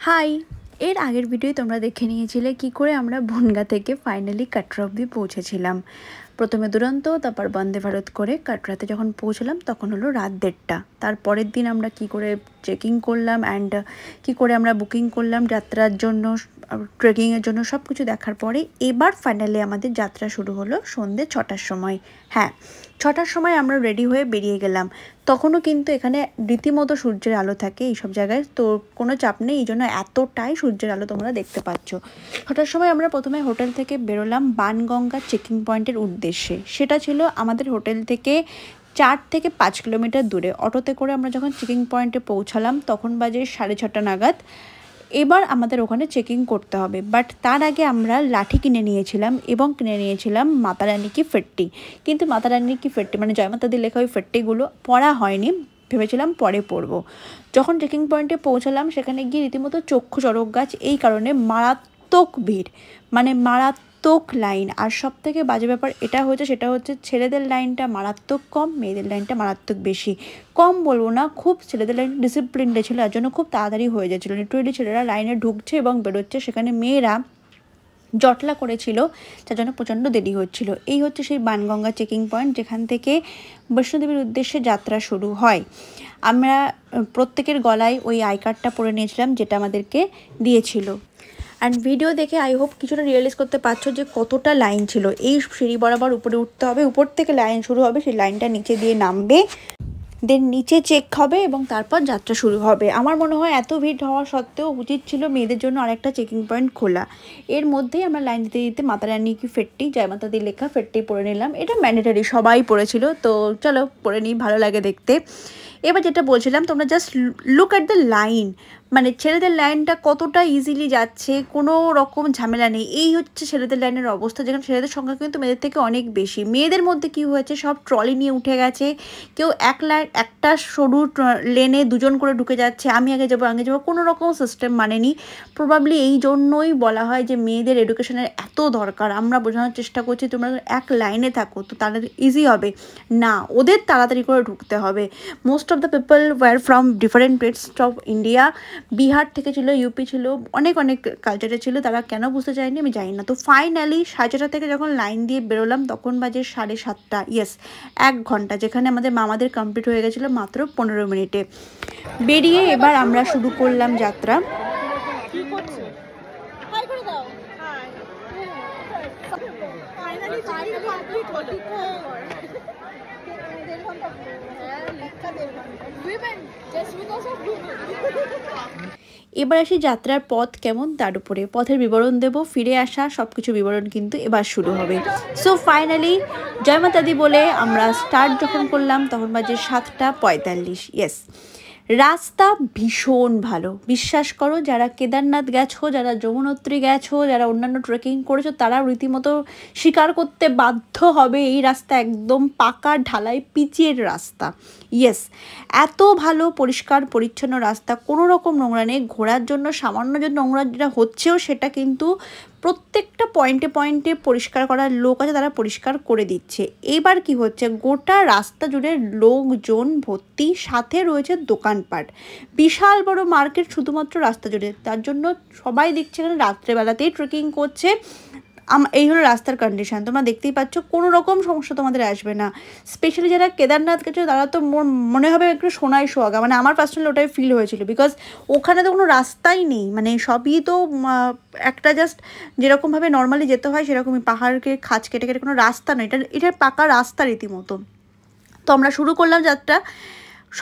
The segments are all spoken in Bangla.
হাই! এর আগের ভিডিওয় তোমরা দেখে নিয়েছিলে কি করে আমরা বনগাঁ থেকে ফাইনালি কাটরা অবধি পৌঁছেছিলাম। প্রথমে দুরন্ত, তারপর বন্দে ভারত করে কাটরাতে যখন পৌঁছলাম তখন হলো রাত 1:30। তারপরের দিন আমরা কি করে চেকিং করলাম অ্যান্ড কি করে আমরা বুকিং করলাম যাত্রার জন্য, ট্রেকিংয়ের জন্য, সব কিছু দেখার পরে এবার ফাইনালি আমাদের যাত্রা শুরু হলো সন্ধ্যে 6টার সময়। হ্যাঁ, 6টার সময় আমরা রেডি হয়ে বেরিয়ে গেলাম। তখনও কিন্তু এখানে রীতিমতো সূর্যের আলো থাকে এইসব জায়গায়, তো কোনো চাপ নেই, এই জন্য এতটাই সূর্যের আলো তোমরা দেখতে পাচ্ছ। 6টার সময় আমরা প্রথমে হোটেল থেকে বেরোলাম বানগঙ্গা চেকিং পয়েন্টের উদ্দেশ্যে। সেটা ছিল আমাদের হোটেল থেকে 4 থেকে 5 কিলোমিটার দূরে। অটোতে করে আমরা যখন চেকিং পয়েন্টে পৌঁছালাম তখন বাজে 6:30 নাগাদ। এবার আমাদের ওখানে চেকিং করতে হবে, বাট তার আগে আমরা লাঠি কিনে নিয়েছিলাম এবং কিনে নিয়েছিলাম মাতা রানী কি ফেট্টি। কিন্তু মাতা রানী কি ফেট্টি মানে জয় মাতা দি লেখা ওই ফেট্টিগুলো পরা হয়নি, ভেবেছিলাম পরে পরবো। যখন চেকিং পয়েন্টে পৌঁছালাম সেখানে গিয়ে রীতিমতো চক্ষু চড়ক গাছ, এই কারণে মারাত্মক ভিড়, মানে মারাত্মক লাইন। আর সব থেকে বাজে ব্যাপার সেটা হচ্ছে ছেলেদের লাইনটা মারাত্মক কম, মেয়েদের লাইনটা মারাত্মক বেশি। কম বলবো না, খুব ছেলেদের লাইন ডিসিপ্লিনড ছিল, যার জন্য খুব তাড়াতাড়ি হয়ে যাচ্ছিলো। লিটারেলি ছেলেরা লাইনে ঢুকছে এবং বেরোচ্ছে, সেখানে মেয়েরা জটলা করেছিল, যার জন্য প্রচণ্ড দেরি হচ্ছিল। এই হচ্ছে সেই বানগঙ্গা চেকিং পয়েন্ট যেখান থেকে বৈষ্ণোদেবীর উদ্দেশ্যে যাত্রা শুরু হয়। আমরা প্রত্যেকের গলায় ওই আই কার্ডটা পরে নিয়েছিলাম যেটা আমাদেরকে দিয়েছিল। অ্যান্ড ভিডিও দেখে আই হোপ কিছুটা রিয়েলাইজ করতে পারছো যে কতটা লাইন ছিল। এই সিঁড়ি বরাবর উপরে উঠতে হবে, উপর থেকে লাইন শুরু হবে, সেই লাইনটা নিচে দিয়ে নামবে, দেন নিচে চেক হবে এবং তারপর যাত্রা শুরু হবে। আমার মনে হয় এত ভিড় হওয়া সত্ত্বেও উচিত ছিল মেয়েদের জন্য আরেকটা চেকিং পয়েন্ট খোলা। এর মধ্যেই আমরা লাইন দিতে দিতে মাতা রানী কি ফেট্টি, জয় মাতা দি লেখা ফেট্টি পরে নিলাম। এটা ম্যান্ডেটারি, সবাই পড়েছিল, তো চলো পরে নিই, ভালো লাগে দেখতে। এবার যেটা বলছিলাম, তোমরা just look at the line, মানে ছেলেদের লাইনটা কতটা ইজিলি যাচ্ছে, কোনো রকম ঝামেলা নেই। এই হচ্ছে ছেলেদের লাইনের অবস্থা, যেখানে ছেলেদের সংখ্যা কিন্তু মেয়েদের থেকে অনেক বেশি। মেয়েদের মধ্যে কি হয়েছে, সব ট্রলি নিয়ে উঠে গেছে, কেউ একটা সরু লেনে দুজন করে ঢুকে যাচ্ছে, আমি আগে যাবো, কোনো রকম সিস্টেম মানেনি। প্রবাবলি এই জন্যই বলা হয় যে মেয়েদের এডুকেশনের এত দরকার। আমরা বোঝানোর চেষ্টা করছি তোমরা এক লাইনে থাকো তো তাদের ইজি হবে না, ওদের তাড়াতাড়ি করে ঢুকতে হবে। Most of the people were from different plates of India. Bihar থেকে ছিল, ইউপি ছিল, অনেক কালচারে ছিল, তারা কেন বুঝতে চায়নি আমি জানি না। তো ফাইনালি 6:30 থেকে যখন লাইন দিয়ে বেরোলাম তখন বাজে 7:30। ইয়েস, 1 ঘন্টা, যেখানে আমাদের মামাদের কমপ্লিট হয়ে গেছিলো মাত্র 15 মিনিটে। বেরিয়ে এবার আমরা শুরু করলাম যাত্রা। এবার আসি যাত্রার পথ কেমন তার উপরে, পথের বিবরণ দেব, ফিরে আসা সব কিছু বিবরণ কিন্তু এবার শুরু হবে। সো ফাইনালি জয় মাতা দি বলে আমরা স্টার্ট যখন করলাম তখন বাজে 7:45। ইয়েস, রাস্তা ভীষণ ভালো, বিশ্বাস করো। যারা কেদারনাথ গেছো, যারা যমুনোত্রী গেছো, যারা অন্যান্য ট্রেকিং করেছো, তারা রীতিমতো স্বীকার করতে বাধ্য হবে এই রাস্তা একদম পাকা ঢালাই পিচের রাস্তা। ইয়েস, এত ভালো পরিষ্কার পরিচ্ছন্ন রাস্তা, কোনো রকম নোংরা নেই। ঘোরার জন্য সামান্য যে নোংরা যেটা হচ্ছেও সেটা কিন্তু প্রত্যেকটা পয়েন্টে পয়েন্টে পরিষ্কার করার লোক আছে, তারা পরিষ্কার করে দিচ্ছে। এবার কি হচ্ছে, গোটা রাস্তা জুড়ে লোকজন ভর্তি, সাথে রয়েছে দোকানপাট, বিশাল বড় মার্কেট শুধুমাত্র রাস্তা জুড়ে। তার জন্য সবাই দেখছে এখানে রাত্রেবেলাতেই ট্রেকিং করছে। এই হলো রাস্তার কন্ডিশান, তোমরা দেখতেই পাচ্ছ, কোনো রকম সমস্যা তোমাদের আসবে না। স্পেশালি যারা কেদারনাথ গেছে তারা তো মনে হবে একটু সোনায় সোহাগা, মানে আমার পার্সোনালি ওটাই ফিল হয়েছিল, বিকজ ওখানে তো কোনো রাস্তাই নেই, মানে সবই তো একটা জাস্ট যেরকমভাবে নর্মালি যেতে হয় সেরকমই পাহাড়কে খাঁজ কেটে কেটে, কোনো রাস্তা নয়, এটা পাকা রাস্তা রীতিমতো। তো আমরা শুরু করলাম যাত্রা,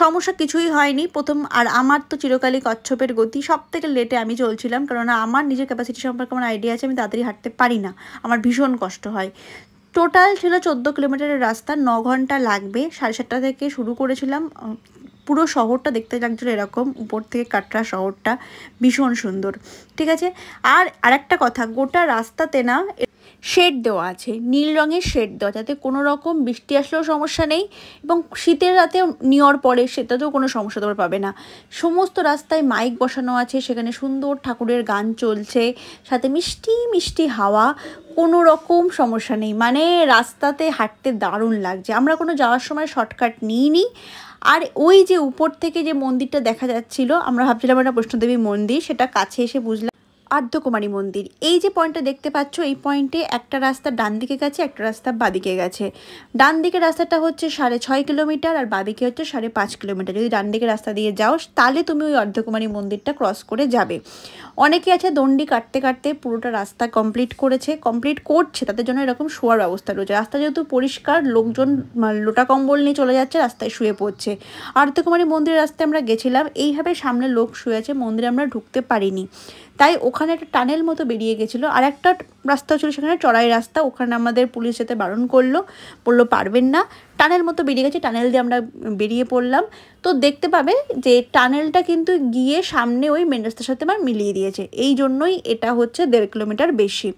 সমস্যা কিছুই হয়নি প্রথম। আর আমার তো চিরকালই কচ্ছপের গতি, সব থেকে লেটে আমি চলছিলাম, কারণ আমার নিজের ক্যাপাসিটি সম্পর্কে আমার আইডিয়া আছে, আমি তাড়াতাড়ি হাঁটতে পারি না, আমার ভীষণ কষ্ট হয়। টোটাল ছিল 14 কিলোমিটারের রাস্তা, 9 ঘন্টা লাগবে। 7:30 থেকে শুরু করেছিলাম। পুরো শহরটা দেখতে লাগছিল এরকম, উপর থেকে কাটরা শহরটা ভীষণ সুন্দর, ঠিক আছে। আর আরেকটা কথা, গোটা রাস্তাতে না শেড দেওয়া আছে, নীল রঙের শেড দেওয়া, যাতে কোনো রকম বৃষ্টি আসলেও সমস্যা নেই, এবং শীতের রাতে নেওয়ার পরে সেটাতেও কোনো সমস্যা তোমরা পাবে না। সমস্ত রাস্তায় মাইক বসানো আছে, সেখানে সুন্দর ঠাকুরের গান চলছে, সাথে মিষ্টি মিষ্টি হাওয়া, কোনো রকম সমস্যা নেই, মানে রাস্তাতে হাঁটতে দারুণ লাগছে। আমরা কোনো যাওয়ার সময় শর্টকাট নিইনি, আর ওই যে উপর থেকে যে মন্দিরটা দেখা যাচ্ছিল, আমরা ভাবছিলাম এটা বৈষ্ণোদেবী মন্দির, সেটা কাছে এসে বুঝলাম আর্ধকুমারী মন্দির। এই যে পয়েন্টটা দেখতে পাচ্ছ, এই পয়েন্টে একটা রাস্তা ডান দিকে গেছে, একটা রাস্তা বাদিকে গেছে। ডান দিকের রাস্তাটা হচ্ছে 6.5 কিলোমিটার আর বাদিকে হচ্ছে 5.5 কিলোমিটার। যদি ডান দিকের রাস্তা দিয়ে যাও তাহলে তুমি ওই অর্ধকুমারী মন্দিরটা ক্রস করে যাবে। অনেকে আছে দণ্ডি কাটতে কাটতে পুরোটা রাস্তা কমপ্লিট করছে, তাদের জন্য এরকম শোয়ার ব্যবস্থা রয়েছে। রাস্তা যেহেতু পরিষ্কার, লোকজন লোটা কম্বল নিয়ে চলে যাচ্ছে, রাস্তায় শুয়ে পড়ছে। অর্ধকুমারী মন্দিরের রাস্তায় আমরা গেছিলাম, এইভাবে সামনে লোক শুয়ে আছে, মন্দিরে আমরা ঢুকতে পারিনি। তাই ওখানে একটা টানেল মতো বেরিয়ে গেছিলো, আর একটা রাস্তা ছিল সেখানে চড়াই রাস্তা, ওখানে আমাদের পুলিশ যেতে বারণ বললো পারবেন না। টানেল মতো বেরিয়ে গেছে, টানেল দিয়ে আমরা বেরিয়ে পড়লাম। তো দেখতে পাবে যে টানেলটা কিন্তু গিয়ে সামনে ওই মেন রাস্তার সাথে আমার মিলিয়ে দিয়েছে। এই জন্যই এটা হচ্ছে 1.5 কিলোমিটার বেশি,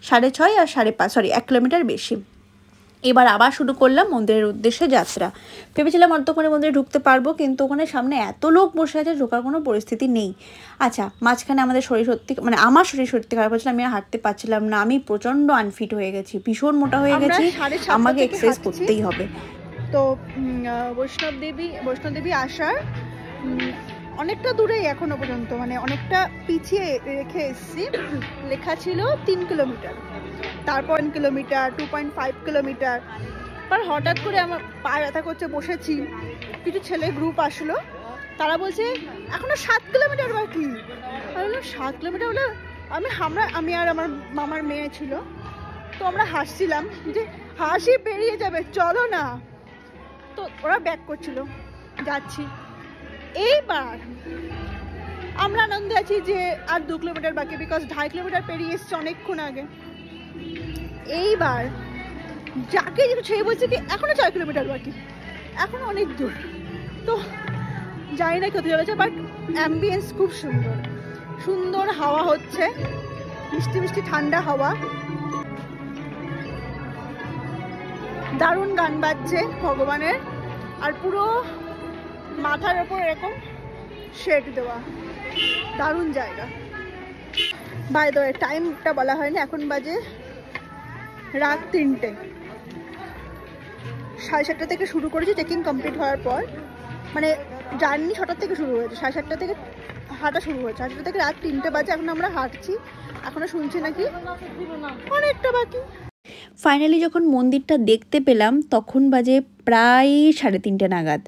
6.5 আর 5.5 1 কিলোমিটার বেশি। এবার আবার শুরু করলাম মন্দিরের উদ্দেশ্যে যাত্রা। ভেবেছিলাম অর্ধকুমারী মন্দিরে ঢুকতে পারবো, কিন্তু ওখানে সামনে এত লোক বসে আছে, ঢোকার কোনো পরিস্থিতি নেই। আচ্ছা, মাঝখানে আমার শরীর সত্যি খারাপ হচ্ছিল, আমি আর হাঁটতে পারছিলাম না, আমি প্রচণ্ড আনফিট হয়ে গেছি, ভীষণ মোটা হয়ে গেছি, আমাকে এক্সারসাইজ করতেই হবে। তো বৈষ্ণোদেবী আসার অনেকটা দূরেই এখনো পর্যন্ত, মানে অনেকটা পিছিয়ে রেখে এসেছি। লেখা ছিল 3 কিলোমিটার, তারপর 1 কিলোমিটার, 2.5 কিলোমিটার। পর হঠাৎ করে আমার পা ব্যথা করছে, বসেছি, কিছু ছেলে গ্রুপ আসলো, তারা বলছে এখনো 7 কিলোমিটার বাকি। আমি বললাম 7 কিলোমিটার হলো, আমি আর আমার মামার মেয়ে ছিল, তো আমরা হাসছিলাম যে হাসি পেরিয়ে যাবে, চলো না। তো ওরা ব্যাক করছিল, যাচ্ছি। এইবার আমরা আনন্দে আছি যে আর 2 কিলোমিটার বাকি, বিকজ 2.5 কিলোমিটার পেরিয়ে এসছে অনেকক্ষণ আগে। এইবার যাকে যেটা ছেড়ে বলছে কি এখনো 4 কিলোমিটার বাকি, এখনো অনেক দূর। তো জানি না কোথায় চলেছে, বাট অ্যাম্বিয়েন্স খুব সুন্দর, সুন্দর হাওয়া হচ্ছে, মিষ্টি মিষ্টি ঠান্ডা হাওয়া, দারুণ গান বাজছে ভগবানের, আর পুরো মাথার ওপর এরকম শেড দেওয়া, দারুণ জায়গা। বাই দ্য ওয়ে, টাইমটা বলা হয়নি, এখন বাজে রাত 3টে। 7:30 থেকে শুরু করেছি ট্রেকিং কমপ্লিট হওয়ার পর, মানে জার্নি 6টা থেকে শুরু হয়েছে, 7:30 থেকে হাঁটা শুরু হয়েছে, 7:30 থেকে রাত 3টে বাজে। এখন আমরা হাঁটছি, এখনো শুনছি নাকি অনেকটা বাকি। ফাইনালি যখন মন্দিরটা দেখতে পেলাম তখন বাজে প্রায় 3:30 নাগাদ।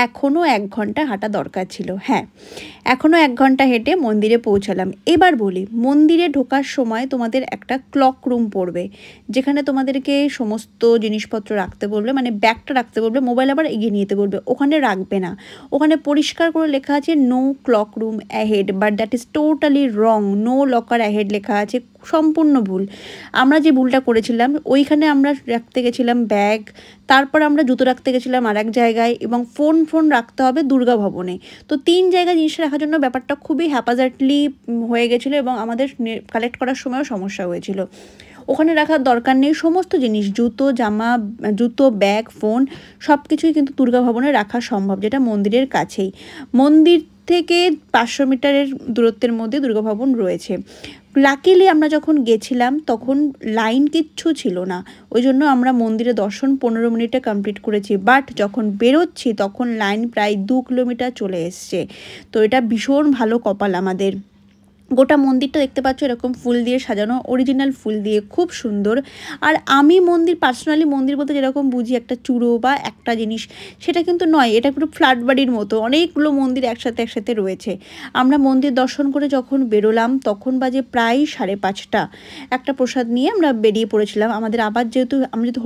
এখনও 1 ঘন্টা হাঁটা দরকার ছিল। হ্যাঁ, এখনও 1 ঘন্টা হেঁটে মন্দিরে পৌঁছালাম। এবার বলি, মন্দিরে ঢোকার সময় তোমাদের একটা ক্লক রুম পড়বে, যেখানে তোমাদেরকে সমস্ত জিনিসপত্র রাখতে বলবে, মানে ব্যাগটা রাখতে বলবে, মোবাইল আবার এগিয়ে নিয়ে যেতে বলবে, ওখানে রাখবে না। ওখানে পরিষ্কার করে লেখা আছে no cloakroom ahead, but that is totally wrong. No locker ahead লেখা আছে, সম্পূর্ণ ভুল। আমরা যে ভুলটা করেছিলাম, ওইখানে আমরা রাখতে গেছিলাম ব্যাগ, তারপর আমরা জুতো রাখতে গেছিলাম আর এক জায়গায়, এবং ফোন রাখতে হবে দুর্গা ভবনে। তো 3 জায়গায় জিনিস রাখার জন্য ব্যাপারটা খুবই হ্যাপাজার্টলি হয়ে গেছিলো, এবং আমাদের কালেক্ট করার সময়ও সমস্যা হয়েছিল। ওখানে রাখার দরকার নেই, সমস্ত জিনিস, জুতো, ব্যাগ, ফোন সব কিছুই কিন্তু দুর্গা ভবনে রাখা সম্ভব, যেটা মন্দিরের কাছেই। মন্দির থেকে 500 মিটারের দূরত্বের মধ্যে দুর্গা ভবন রয়েছে। লাকিলি আমরা যখন গেছিলাম তখন লাইন কিচ্ছু ছিল না, ওই জন্য আমরা মন্দিরে দর্শন 15 মিনিটে কমপ্লিট করেছি। বাট যখন বেরোচ্ছি তখন লাইন প্রায় 2 কিলোমিটার চলে এসছে। তো এটা ভীষণ ভালো কপাল আমাদের। গোটা মন্দিরটা দেখতে পাচ্ছ এরকম ফুল দিয়ে সাজানো, অরিজিনাল ফুল দিয়ে, খুব সুন্দর। আর আমি পার্সোনালি মন্দির বলতে যেরকম বুঝি একটা চূড়ো বা একটা জিনিস, সেটা কিন্তু নয়, এটা পুরো ফ্ল্যাট বাড়ির মতো, অনেকগুলো মন্দির একসাথে রয়েছে। আমরা মন্দির দর্শন করে যখন বেরোলাম তখন বাজে প্রায় 5:30। একটা প্রসাদ নিয়ে আমরা বেরিয়ে পড়েছিলাম। আমাদের আবার যেহেতু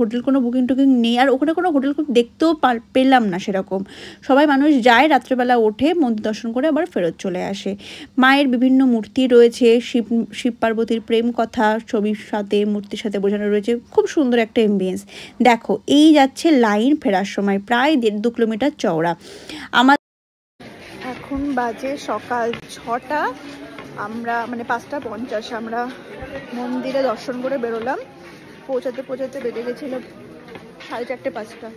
হোটেল কোনো বুকিং টুকিং নেই, আর ওখানে কোনো হোটেল দেখতেও পেলাম না সেরকম। সবাই মানুষ যায়, রাত্রেবেলা ওঠে, মন্দির দর্শন করে আবার ফেরত চলে আসে। মায়ের বিভিন্ন মূর্তি রয়েছে, শিব পার্বতীর প্রেম কথা ছবির সাথে, মূর্তির সাথে বোঝানো রয়েছে, খুব সুন্দর একটা এমবিয়েন্স। দেখো, এই যাচ্ছে লাইন ফেরার সময়, প্রায় 1.5-2 কিলোমিটার চওড়া। আমার এখন বাজে সকাল 6টা, আমরা মানে 5:50 আমরা মন্দিরে দর্শন করে বেরোলাম। পৌঁছাতে বেড়ে গেছিল 4:30-5টা।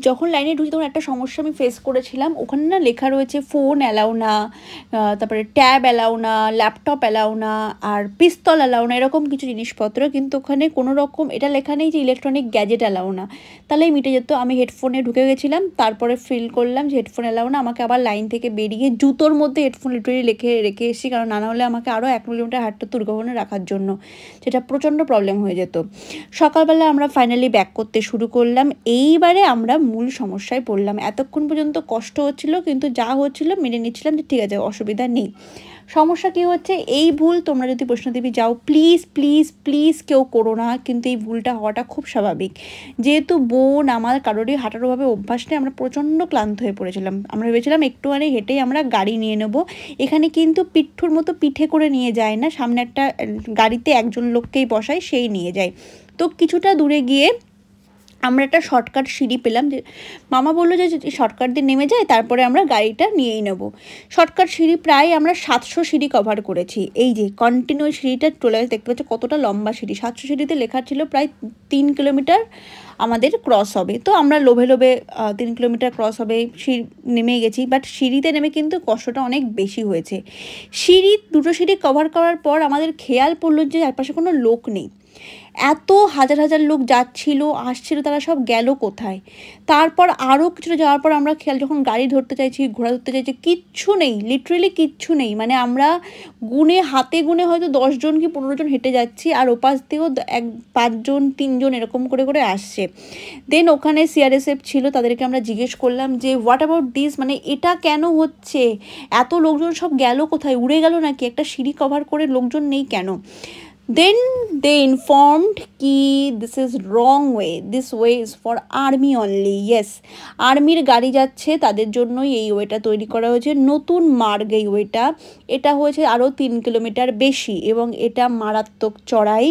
যখন লাইনে ঢুকি তখন একটা সমস্যা আমি ফেস করেছিলাম, ওখানে না লেখা রয়েছে ফোন অ্যালাউ না, তারপরে ট্যাব অ্যালাউ না, ল্যাপটপ অ্যালাউ না, আর পিস্তল অ্যালাউ না, এরকম কিছু জিনিসপত্র। কিন্তু ওখানে কোনো রকম এটা লেখা নেই যে ইলেকট্রনিক গ্যাজেট অ্যালাউ না, তাহলেই মিটে যেত। আমি হেডফোনে ঢুকে গেছিলাম, তারপরে ফিল করলাম যে হেডফোন অ্যালাউ না, আমাকে আবার লাইন থেকে বেরিয়ে জুতোর মধ্যে হেডফোন লিটারেলি রেখে এসেছি, কারণ না হলে আমাকে আরও 1 কিলোমিটার হাঁটতে দুর্গমনে রাখার জন্য, যেটা প্রচণ্ড প্রবলেম হয়ে যেত। সকালবেলা আমরা ফাইনালি ব্যাক করতে শুরু করলাম। এইবারে আমরা মূল সমস্যায় পড়লাম। এতক্ষণ পর্যন্ত কষ্ট হচ্ছিল, কিন্তু যা হচ্ছিল মেনে নিচ্ছিলাম যে ঠিক আছে, অসুবিধা নেই। সমস্যা কী হচ্ছে, এই ভুল তোমরা যদি বৈষ্ণোদেবী যাও প্লিজ প্লিজ প্লিজ কেউ করো না, কিন্তু এই ভুলটা হওয়াটা খুব স্বাভাবিক। যেহেতু বোন আমার কারোরই হাঁটারোভাবে অভ্যাস নেই, আমরা প্রচণ্ড ক্লান্ত হয়ে পড়েছিলাম। আমরা ভেবেছিলাম একটুখানি হেঁটেই আমরা গাড়ি নিয়ে নেব। এখানে কিন্তু পিঠুর মতো পিঠে করে নিয়ে যায় না, সামনে একটা গাড়িতে একজন লোককেই বসায়, সেই নিয়ে যায়। তো কিছুটা দূরে গিয়ে আমরা একটা শর্টকাট সিঁড়ি পেলাম, যে মামা বললো যে শর্টকাট দিয়ে নেমে যায়, তারপরে আমরা গাড়িটা নিয়েই নেবো। শর্টকাট সিঁড়ি প্রায় আমরা 700 সিঁড়ি কভার করেছি। এই যে কন্টিনিউ সিঁড়িটা চলে আসে, দেখতে পাচ্ছ কতটা লম্বা সিঁড়ি। 700 সিঁড়িতে লেখা ছিল প্রায় 3 কিলোমিটার আমাদের ক্রস হবে। তো আমরা লোভে লোভে 3 কিলোমিটার ক্রস হবে সিঁড়ি নেমে গেছি। বাট সিঁড়িতে নেমে কিন্তু কষ্টটা অনেক বেশি হয়েছে। দুটো সিঁড়ি কভার করার পর আমাদের খেয়াল পড়লো যে চারপাশে কোনো লোক নেই। এত হাজার হাজার লোক যাচ্ছিল আসছিল, তারা সব গেল কোথায়? তারপর আরও কিছুটা যাওয়ার পর আমরা যখন গাড়ি ধরতে চাইছি, ঘোড়া ধরতে চাইছি, কিচ্ছু নেই, লিটারেলি কিচ্ছু নেই। মানে আমরা হাতে গুনে হয়তো 10 জন কি 15 জন হেঁটে যাচ্ছি, আর ওপাশ থেকেও 5 জন 3 জন এরকম করে করে আসছে। দেন ওখানে সিআরএসএফ ছিল, তাদেরকে আমরা জিজ্ঞেস করলাম যে হোয়াট অ্যাবাউট দিস, মানে এটা কেন হচ্ছে? এত লোকজন সব গেল কোথায়? উড়ে গেল নাকি? একটা সিঁড়ি কভার করে লোকজন নেই কেন? Then they informed কি this is wrong way, this way is for army only. Yes, আর্মির গাড়ি যাচ্ছে, তাদের জন্যই এই ওয়েটা তৈরি করা হয়েছে, নতুন মার্গ এই ওয়েটা। এটা হয়েছে আরও 3 কিলোমিটার বেশি এবং এটা মারাত্মক চড়াই।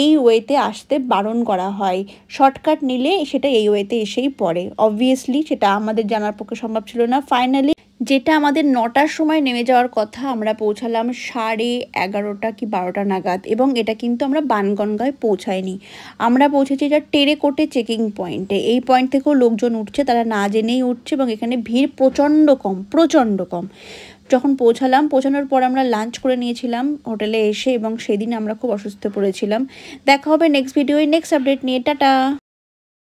এই ওয়েতে আসতে বারণ করা হয়, শর্টকাট নিলে সেটা এই ওয়েতে এসেই পড়ে। অবভিয়াসলি সেটা আমাদের জানার পক্ষে সম্ভব ছিল না। ফাইনালি যেটা আমাদের 9টার সময় নেমে যাওয়ার কথা, আমরা পৌঁছালাম 11:30 কি 12টা নাগাদ, এবং এটা কিন্তু আমরা বানগঙ্গায় পৌঁছাইনি। আমরা পৌঁছেছি এটা টেরেকোটে চেকিং পয়েন্টে। এই পয়েন্ট থেকেও লোকজন উঠছে, তারা না জেনেই উঠছে, এবং এখানে ভিড় প্রচণ্ড কম। যখন পৌঁছানোর পর আমরা লাঞ্চ করে নিয়েছিলাম হোটেলে এসে, এবং সেদিন আমরা খুব অসুস্থ পড়েছিলাম। দেখা হবে নেক্সট ভিডিওয় নেক্সট আপডেট নিয়ে। টাটা।